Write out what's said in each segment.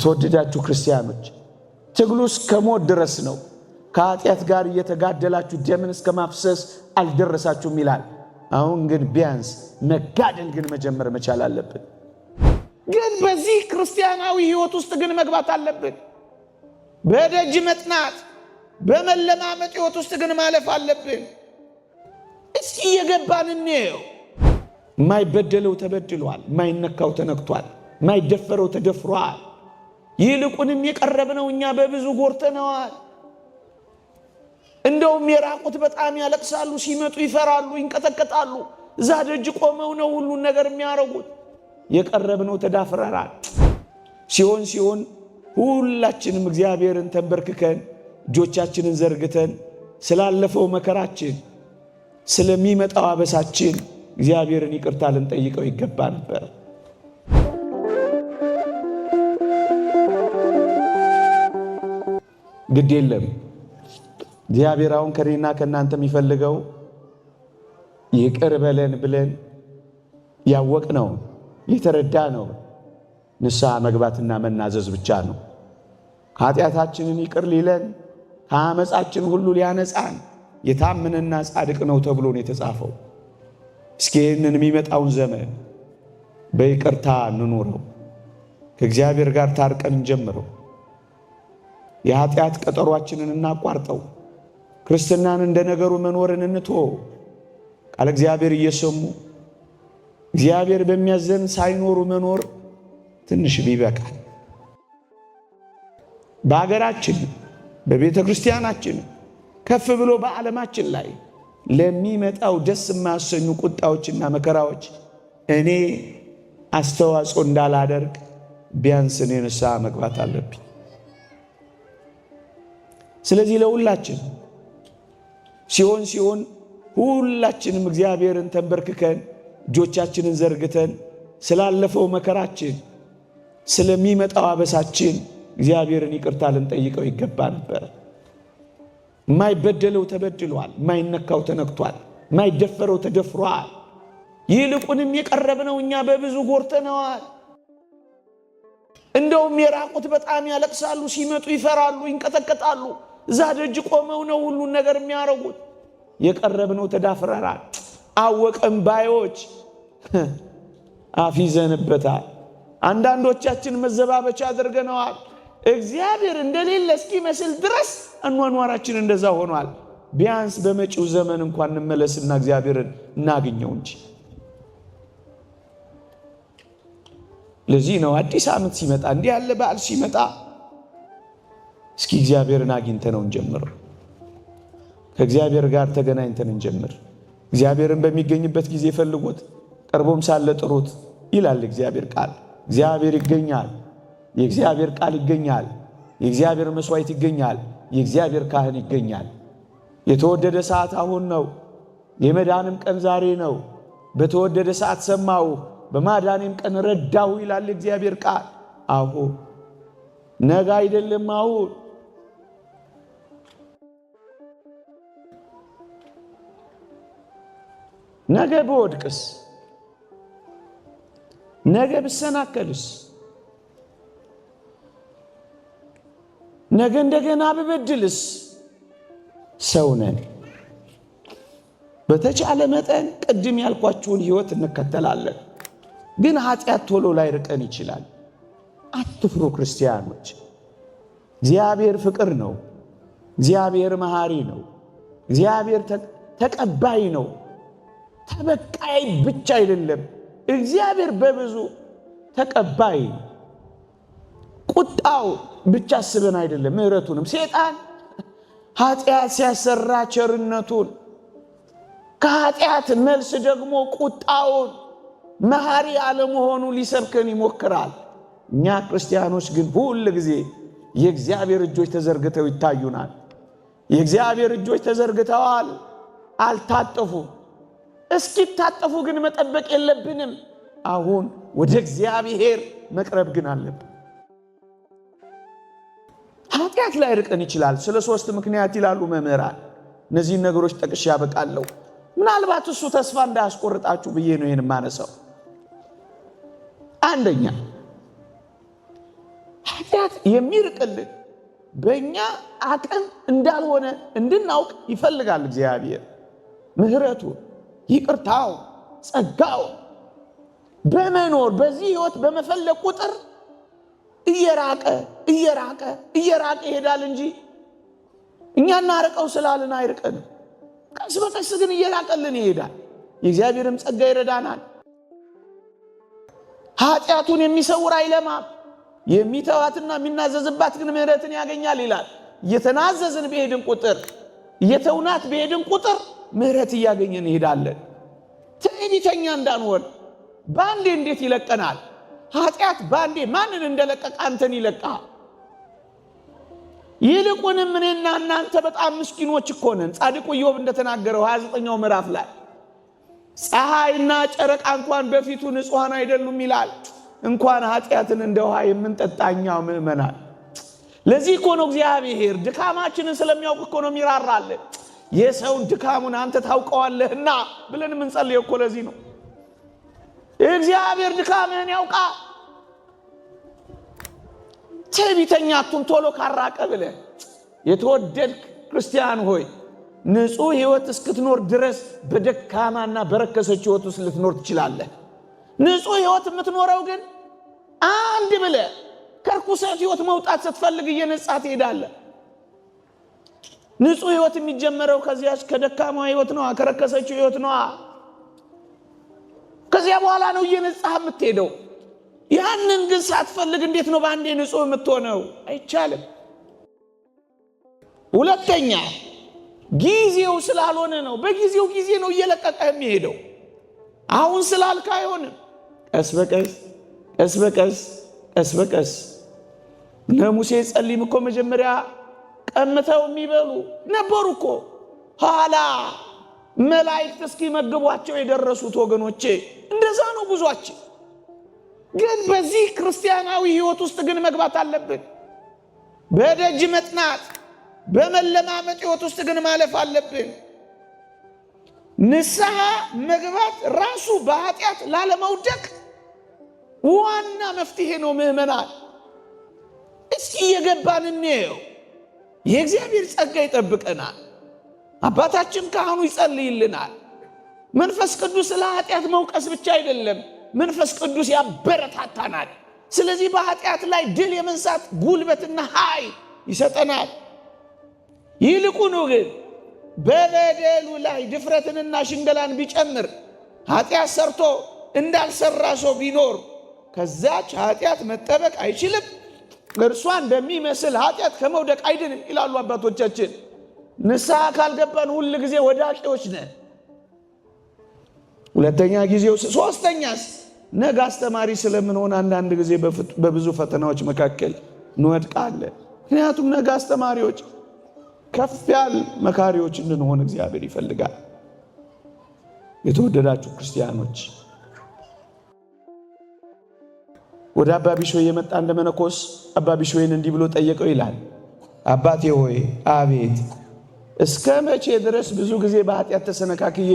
የተወደዳችሁ ክርስቲያኖች ትግሉ እስከ ሞት ድረስ ነው። ከኃጢአት ጋር እየተጋደላችሁ ደምን እስከ ማፍሰስ አልደረሳችሁም ይላል። አሁን ግን ቢያንስ መጋደል ግን መጀመር መቻል አለብን። ግን በዚህ ክርስቲያናዊ ሕይወት ውስጥ ግን መግባት አለብን። በደጅ መጥናት በመለማመጥ ሕይወት ውስጥ ግን ማለፍ አለብን። እስኪ የገባን ነው። ማይበደለው ተበድሏል፣ ማይነካው ተነክቷል፣ ማይደፈረው ተደፍሯል። ይልቁንም የቀረብነው እኛ በብዙ ጎርተነዋል። እንደውም የራቁት በጣም ያለቅሳሉ፣ ሲመጡ ይፈራሉ፣ ይንቀጠቀጣሉ። እዛ ደጅ ቆመው ነው ሁሉን ነገር የሚያረጉት። የቀረብነው ተዳፍረናል። ሲሆን ሁላችንም እግዚአብሔርን ተንበርክከን እጆቻችንን ዘርግተን ስላለፈው መከራችን ስለሚመጣው አበሳችን እግዚአብሔርን ይቅርታ ልንጠይቀው ይገባ ነበር። ግድ የለም እግዚአብሔር አሁን ከኔና ከናንተ የሚፈልገው ይቅር በለን ብለን ያወቅነው የተረዳነው ንስሐ መግባትና መናዘዝ ብቻ ነው። ኃጢአታችንን ይቅር ሊለን ከአመፃችን ሁሉ ሊያነጻን የታመነና ጻድቅ ነው ተብሎ ነው የተጻፈው። እስኪ ይህንን የሚመጣውን ዘመን በይቅርታ እንኑረው። ከእግዚአብሔር ጋር ታርቀን እንጀምረው። የኃጢአት ቀጠሯችንን እናቋርጠው። ክርስትናን እንደ ነገሩ መኖርን እንተወው። ቃል እግዚአብሔር እየሰሙ እግዚአብሔር በሚያዘን ሳይኖሩ መኖር ትንሽ ቢበቃል። በአገራችን በቤተ ክርስቲያናችን ከፍ ብሎ በዓለማችን ላይ ለሚመጣው ደስ የማያሰኙ ቁጣዎችና መከራዎች እኔ አስተዋጽኦ እንዳላደርግ ቢያንስ እኔ ንስሐ መግባት አለብኝ። ስለዚህ ለሁላችን ሲሆን ሁላችንም እግዚአብሔርን ተንበርክከን እጆቻችንን ዘርግተን ስላለፈው መከራችን ስለሚመጣው አበሳችን እግዚአብሔርን ይቅርታ ልንጠይቀው ይገባ ነበር። ማይበደለው ተበድሏል፣ ማይነካው ተነክቷል፣ ማይደፈረው ተደፍሯል። ይልቁንም የቀረብነው እኛ በብዙ ጎርተነዋል። እንደውም የራቁት በጣም ያለቅሳሉ፣ ሲመጡ ይፈራሉ፣ ይንቀጠቀጣሉ። እዛ ደጅ ቆመው ነው ሁሉን ነገር የሚያረጉት። የቀረብነው ተዳፍረናል። አወቀን ባዮች አፊዘንበታል። አንዳንዶቻችን መዘባበቻ አድርገነዋል። እግዚአብሔር እንደሌለ እስኪመስል ድረስ አኗኗራችን እንደዛ ሆኗል። ቢያንስ በመጪው ዘመን እንኳን እንመለስና እግዚአብሔርን እናገኘው እንጂ። ለዚህ ነው አዲስ ዓመት ሲመጣ እንዲህ ያለ በዓል ሲመጣ እስኪ እግዚአብሔርን አግኝተነው እንጀምር። ከእግዚአብሔር ጋር ተገናኝተን እንጀምር። እግዚአብሔርን በሚገኝበት ጊዜ ፈልጉት፣ ቀርቦም ሳለ ጥሩት ይላል እግዚአብሔር ቃል። እግዚአብሔር ይገኛል። የእግዚአብሔር ቃል ይገኛል። የእግዚአብሔር መስዋዕት ይገኛል። የእግዚአብሔር ካህን ይገኛል። የተወደደ ሰዓት አሁን ነው። የመዳንም ቀን ዛሬ ነው። በተወደደ ሰዓት ሰማሁ፣ በማዳኔም ቀን ረዳሁ ይላል እግዚአብሔር ቃል። አሁን ነገ አይደለም፣ አሁን ነገ በወድቅስ፣ ነገ ብሰናከልስ፣ ነገ እንደገና ብበድልስ? ሰው ነን። በተቻለ መጠን ቅድም ያልኳችሁን ሕይወት እንከተላለን። ግን ኃጢአት ቶሎ ላይ ርቀን ይችላል። አትፍሩ ክርስቲያኖች። እግዚአብሔር ፍቅር ነው። እግዚአብሔር መሐሪ ነው። እግዚአብሔር ተቀባይ ነው። ተበቃይ ብቻ አይደለም። እግዚአብሔር በብዙ ተቀባይ። ቁጣው ብቻ አስበን አይደለም፣ ምሕረቱንም። ሰይጣን ኃጢአት ሲያሰራ ቸርነቱን፣ ከኃጢአት መልስ ደግሞ ቁጣውን መሐሪ አለመሆኑ ሊሰብከን ይሞክራል። እኛ ክርስቲያኖች ግን ሁል ጊዜ የእግዚአብሔር እጆች ተዘርግተው ይታዩናል። የእግዚአብሔር እጆች ተዘርግተዋል፣ አልታጠፉም። እስኪታጠፉ ግን መጠበቅ የለብንም። አሁን ወደ እግዚአብሔር መቅረብ ግን አለብን። ኃጢአት ላይ ርቀን ይችላል። ስለ 3 ምክንያት ይላሉ መምህራን። እነዚህን ነገሮች ጠቅሼ ያበቃለሁ። ምናልባት እሱ ተስፋ እንዳያስቆርጣችሁ ብዬ ነው ይህን ማነሳው። አንደኛ ኃጢአት የሚርቅልን በእኛ አቅም እንዳልሆነ እንድናውቅ ይፈልጋል እግዚአብሔር። ምሕረቱ፣ ይቅርታው፣ ጸጋው በመኖር በዚህ ሕይወት በመፈለግ ቁጥር እየራቀ ይሄዳል እንጂ እኛ እናርቀው ስላልን አይርቀንም። ቀስ በቀስ ግን እየራቀልን ይሄዳል። የእግዚአብሔርም ጸጋ ይረዳናል። ኃጢአቱን የሚሰውር አይለማም፣ የሚተዋትና የሚናዘዝባት ግን ምሕረትን ያገኛል ይላል። እየተናዘዝን በሄድን ቁጥር እየተውናት በሄድን ቁጥር ምሕረት እያገኘን እንሄዳለን። ትዕቢተኛ እንዳንሆን ባንዴ እንዴት ይለቀናል? ኃጢአት ባንዴ ማንን እንደለቀቀ አንተን ይለቃል። ይልቁንም እኔና እናንተ በጣም ምስኪኖች እኮ ነን። ጻድቁ ኢዮብ እንደተናገረው 29ኛው ምዕራፍ ላይ ፀሐይና ጨረቃ እንኳን በፊቱ ንጹሐን አይደሉም ይላል። እንኳን ኃጢአትን እንደ ውሃ የምንጠጣኛው ምእመናን። ለዚህ እኮ ነው እግዚአብሔር ድካማችንን ስለሚያውቅ እኮ ነው የሚራራልን። የሰውን ድካሙን አንተ ታውቀዋለህና ብለን የምንጸልየው እኮ ለዚህ ነው። እግዚአብሔር ድካምህን ያውቃል። ትዕቢተኛቱን ቶሎ ካራቀ ብለህ የተወደድክ ክርስቲያን ሆይ ንጹሕ ሕይወት እስክትኖር ድረስ በደካማና በረከሰች ሕይወት ውስጥ ልትኖር ትችላለህ። ንጹሕ ሕይወት የምትኖረው ግን አንድ ብለህ ከርኩሰት ሕይወት መውጣት ስትፈልግ እየነጻ ትሄዳለህ። ንጹሕ ሕይወት የሚጀመረው ከዚያች ከደካማ ሕይወት ነው፣ ከረከሰችው ሕይወት ነው። ከዚያ በኋላ ነው እየነጻህ የምትሄደው። ያንን ግን ሳትፈልግ እንዴት ነው በአንዴ ንጹሕ የምትሆነው? አይቻልም። ሁለተኛ ጊዜው ስላልሆነ ነው። በጊዜው ጊዜ ነው እየለቀቀ የሚሄደው። አሁን ስላልክ አይሆንም። ቀስ በቀስ ለሙሴ ጸሊም እኮ መጀመሪያ ቀምተው የሚበሉ ነበሩ እኮ ኋላ መላእክት እስኪመግቧቸው የደረሱት ወገኖቼ። እንደዛ ነው ጉዟችን። ግን በዚህ ክርስቲያናዊ ሕይወት ውስጥ ግን መግባት አለብን። በደጅ መጥናት በመለማመጥ ሕይወት ውስጥ ግን ማለፍ አለብን። ንስሐ መግባት ራሱ በኃጢአት ላለመውደቅ ዋና መፍትሄ ነው። ምእመናን እስኪ የገባን እንየው። የእግዚአብሔር ጸጋ ይጠብቀናል። አባታችን ካህኑ ይጸልይልናል። መንፈስ ቅዱስ ለኃጢአት መውቀስ ብቻ አይደለም፣ መንፈስ ቅዱስ ያበረታታናል። ስለዚህ በኃጢአት ላይ ድል የመንሳት ጉልበትና ኃይል ይሰጠናል። ይልቁኑ ግን በበደሉ ላይ ድፍረትንና ሽንገላን ቢጨምር ኃጢአት ሰርቶ እንዳልሰራ ሰው ቢኖር ከዛች ኃጢአት መጠበቅ አይችልም። እርሷን በሚመስል ኃጢአት ከመውደቅ አይድንም ይላሉ አባቶቻችን። ንስሐ ካልገባን ሁል ጊዜ ወዳቂዎች ነን። ሁለተኛ ጊዜው። ሶስተኛስ ነገ አስተማሪ ስለምንሆን አንዳንድ ጊዜ በብዙ ፈተናዎች መካከል እንወድቃለን። ምክንያቱም ነገ አስተማሪዎች ከፍ ያል መካሪዎች እንድንሆን እግዚአብሔር ይፈልጋል። የተወደዳችሁ ክርስቲያኖች ወደ አባ ቢሾይ የመጣ እንደ መነኮስ አባ ቢሾይን እንዲህ ብሎ ጠየቀው ይላል። አባቴ ሆይ አቤት፣ እስከ መቼ ድረስ ብዙ ጊዜ በኃጢአት ተሰነካክዬ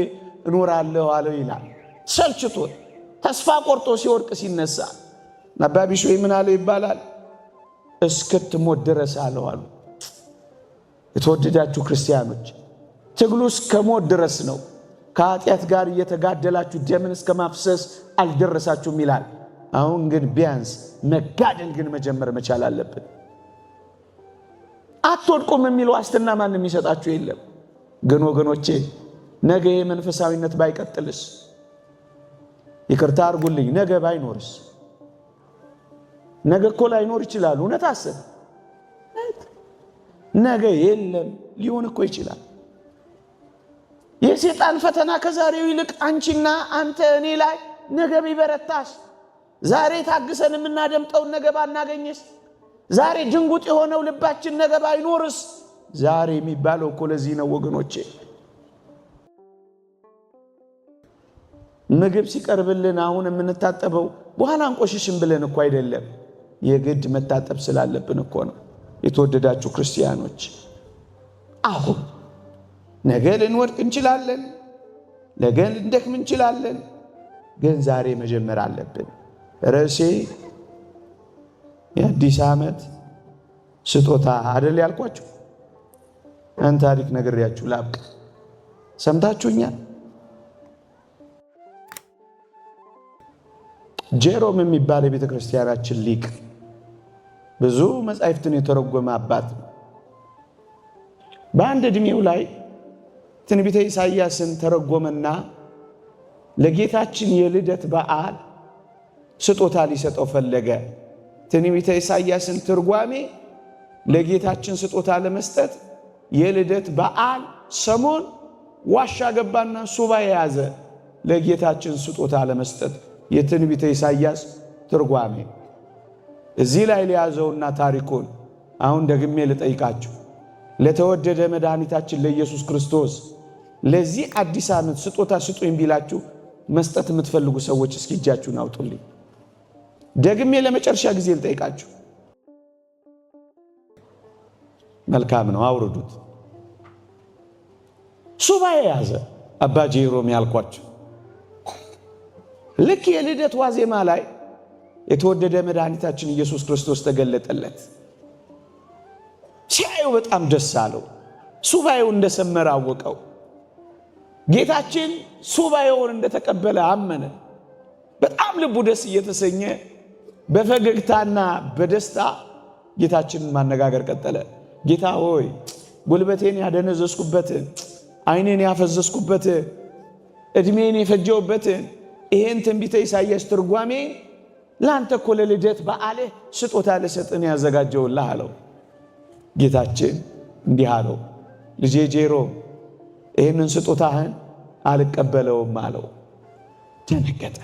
እኖራለሁ አለው ይላል። ሰልችቶት ተስፋ ቆርጦ ሲወርቅ ሲነሳ አባ ቢሾይ ምን አለው ይባላል? እስክትሞት ድረስ አለው አሉ። የተወደዳችሁ ክርስቲያኖች ትግሉ እስከ ሞት ድረስ ነው። ከኃጢአት ጋር እየተጋደላችሁ ደምን እስከ ማፍሰስ አልደረሳችሁም ይላል። አሁን ግን ቢያንስ መጋደል ግን መጀመር መቻል አለብን። አትወድቁም የሚል ዋስትና ማንም የሚሰጣችሁ የለም። ግን ወገኖቼ ነገ የመንፈሳዊነት ባይቀጥልስ? ይቅርታ አድርጉልኝ፣ ነገ ባይኖርስ? ነገ እኮ ላይኖር ይችላል። እውነት አስብ። ነገ የለም ሊሆን እኮ ይችላል። የሰይጣን ፈተና ከዛሬው ይልቅ አንቺና አንተ እኔ ላይ ነገ ቢበረታስ? ዛሬ ታግሰን የምናደምጠውን ነገ ባናገኝስ? ዛሬ ድንጉጥ የሆነው ልባችን ነገ ባይኖርስ? ዛሬ የሚባለው እኮ ለዚህ ነው ወገኖቼ። ምግብ ሲቀርብልን አሁን የምንታጠበው በኋላ እንቆሽሽም ብለን እኮ አይደለም፣ የግድ መታጠብ ስላለብን እኮ ነው። የተወደዳችሁ ክርስቲያኖች አሁን ነገ ልንወድቅ እንችላለን፣ ነገ ልንደክም እንችላለን። ግን ዛሬ መጀመር አለብን። ርዕሴ የአዲስ ዓመት ስጦታ አይደል ያልኳችሁ? አንተ ታሪክ ነግሬያችሁ ላብቅ። ሰምታችሁኛል? ጄሮም የሚባል የቤተ ክርስቲያናችን ሊቅ ብዙ መጻሕፍትን የተረጎመ አባት ነው። በአንድ ዕድሜው ላይ ትንቢተ ኢሳይያስን ተረጎመና ለጌታችን የልደት በዓል ስጦታ ሊሰጠው ፈለገ። ትንቢተ ኢሳይያስን ትርጓሜ ለጌታችን ስጦታ ለመስጠት የልደት በዓል ሰሞን ዋሻ ገባና ሱባኤ ያዘ። ለጌታችን ስጦታ ለመስጠት የትንቢተ ኢሳይያስ ትርጓሜ እዚህ ላይ ሊያዘውና ታሪኩን አሁን ደግሜ ልጠይቃችሁ። ለተወደደ መድኃኒታችን ለኢየሱስ ክርስቶስ ለዚህ አዲስ ዓመት ስጦታ ስጡኝ ቢላችሁ መስጠት የምትፈልጉ ሰዎች እስኪ እጃችሁን አውጡልኝ። ደግሜ ለመጨረሻ ጊዜ ልጠይቃችሁ። መልካም ነው፣ አውርዱት። ሱባኤ ያዘ አባ ጄሮም ያልኳችሁ። ልክ የልደት ዋዜማ ላይ የተወደደ መድኃኒታችን ኢየሱስ ክርስቶስ ተገለጠለት። ሲያየው በጣም ደስ አለው። ሱባኤው እንደሰመረ አወቀው። ጌታችን ሱባኤውን እንደተቀበለ አመነ። በጣም ልቡ ደስ እየተሰኘ በፈገግታና በደስታ ጌታችንን ማነጋገር ቀጠለ። ጌታ ሆይ ጉልበቴን ያደነዘዝኩበትን፣ ዓይኔን ያፈዘዝኩበትን፣ ዕድሜን የፈጀውበትን ይሄን ትንቢተ ኢሳይያስ ትርጓሜ ለአንተ እኮ ለልደት በዓልህ ስጦታ ልሰጥን ያዘጋጀውልህ አለው። ጌታችን እንዲህ አለው፣ ልጄ ጄሮም ይህንን ስጦታህን አልቀበለውም አለው። ደነገጠ።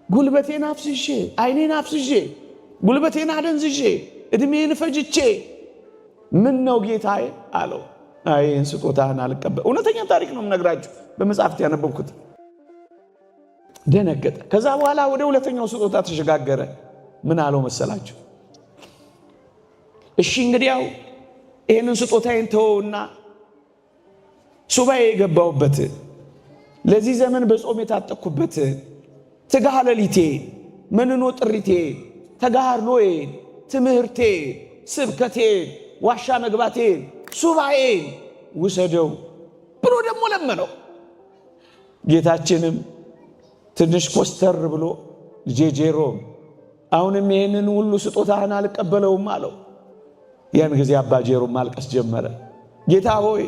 ጉልበቴን አፍስሼ፣ ዓይኔን አፍስሼ፣ ጉልበቴን አደንዝዤ፣ ዕድሜን ፈጅቼ ምን ነው ጌታዬ አለው። ይህን ስጦታህን አልቀበል። እውነተኛ ታሪክ ነው የምነግራችሁ፣ በመጽሐፍት ያነበብኩት። ደነገጠ። ከዛ በኋላ ወደ ሁለተኛው ስጦታ ተሸጋገረ። ምን አለው መሰላችሁ? እሺ እንግዲያው ይህንን ስጦታዬን ተወውና ሱባኤ የገባሁበት ለዚህ ዘመን በጾም የታጠቅኩበት ትጋሃ ሌሊቴ፣ መንኖ ጥሪቴ፣ ተጋድሎዬን፣ ትምህርቴ፣ ስብከቴ፣ ዋሻ መግባቴን፣ ሱባኤን ውሰደው ብሎ ደግሞ ለመነው። ጌታችንም ትንሽ ኮስተር ብሎ ልጄ ጄሮም አሁንም ይህንን ሁሉ ስጦታህን አልቀበለውም አለው። ያን ጊዜ አባ ጄሮም ማልቀስ ጀመረ። ጌታ ሆይ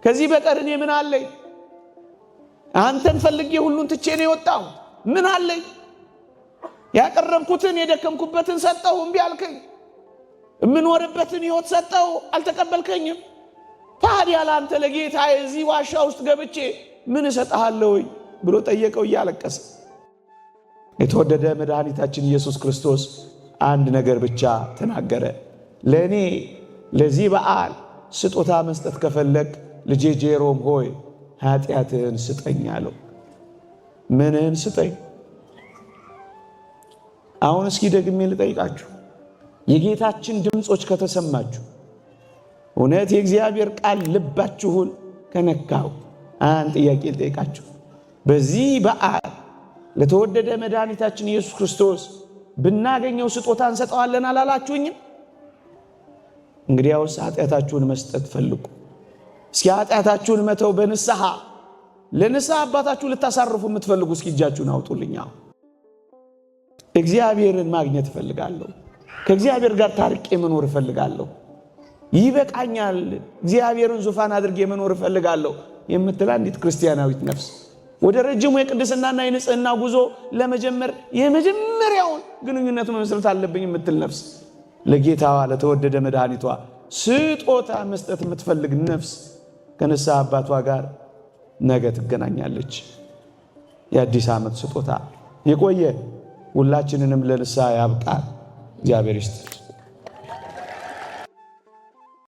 ከዚህ በቀር እኔ ምን አለኝ? አንተን ፈልጌ ሁሉን ትቼ ነው የወጣሁ። ምን አለኝ? ያቀረብኩትን የደከምኩበትን ሰጠሁ፣ እምቢ አልከኝ። የምኖርበትን ሕይወት ሰጠሁ፣ አልተቀበልከኝም። ታዲያ ለአንተ ለጌታ እዚህ ዋሻ ውስጥ ገብቼ ምን እሰጥሃለሁ ብሎ ጠየቀው እያለቀሰ። የተወደደ መድኃኒታችን ኢየሱስ ክርስቶስ አንድ ነገር ብቻ ተናገረ። ለእኔ ለዚህ በዓል ስጦታ መስጠት ከፈለግ ልጄ ጄሮም ሆይ ኃጢአትህን ስጠኝ አለው። ምንህን ስጠኝ? አሁን እስኪ ደግሜ ልጠይቃችሁ። የጌታችን ድምፆች ከተሰማችሁ፣ እውነት የእግዚአብሔር ቃል ልባችሁን ከነካው፣ አንድ ጥያቄ ልጠይቃችሁ። በዚህ በዓል ለተወደደ መድኃኒታችን ኢየሱስ ክርስቶስ ብናገኘው ስጦታ እንሰጠዋለን አላላችሁኝም? እንግዲያውስ ኃጢአታችሁን መስጠት ፈልጉ። እስኪ ኃጢአታችሁን መተው በንስሐ ለንስሐ አባታችሁ ልታሳርፉ የምትፈልጉ እስኪ እጃችሁን አውጡልኛ። እግዚአብሔርን ማግኘት እፈልጋለሁ፣ ከእግዚአብሔር ጋር ታርቄ መኖር እፈልጋለሁ፣ ይበቃኛል፣ እግዚአብሔርን ዙፋን አድርጌ መኖር እፈልጋለሁ የምትል አንዲት ክርስቲያናዊት ነፍስ ወደ ረጅሙ የቅድስናና የንጽህና ጉዞ ለመጀመር የመጀመሪያውን ግንኙነት መመስረት አለብኝ የምትል ነፍስ ለጌታዋ ለተወደደ መድኃኒቷ ስጦታ መስጠት የምትፈልግ ነፍስ ከንስሐ አባቷ ጋር ነገ ትገናኛለች። የአዲስ ዓመት ስጦታ የቆየ ሁላችንንም ለንስሐ ያብቃል። እግዚአብሔር ይስጥ።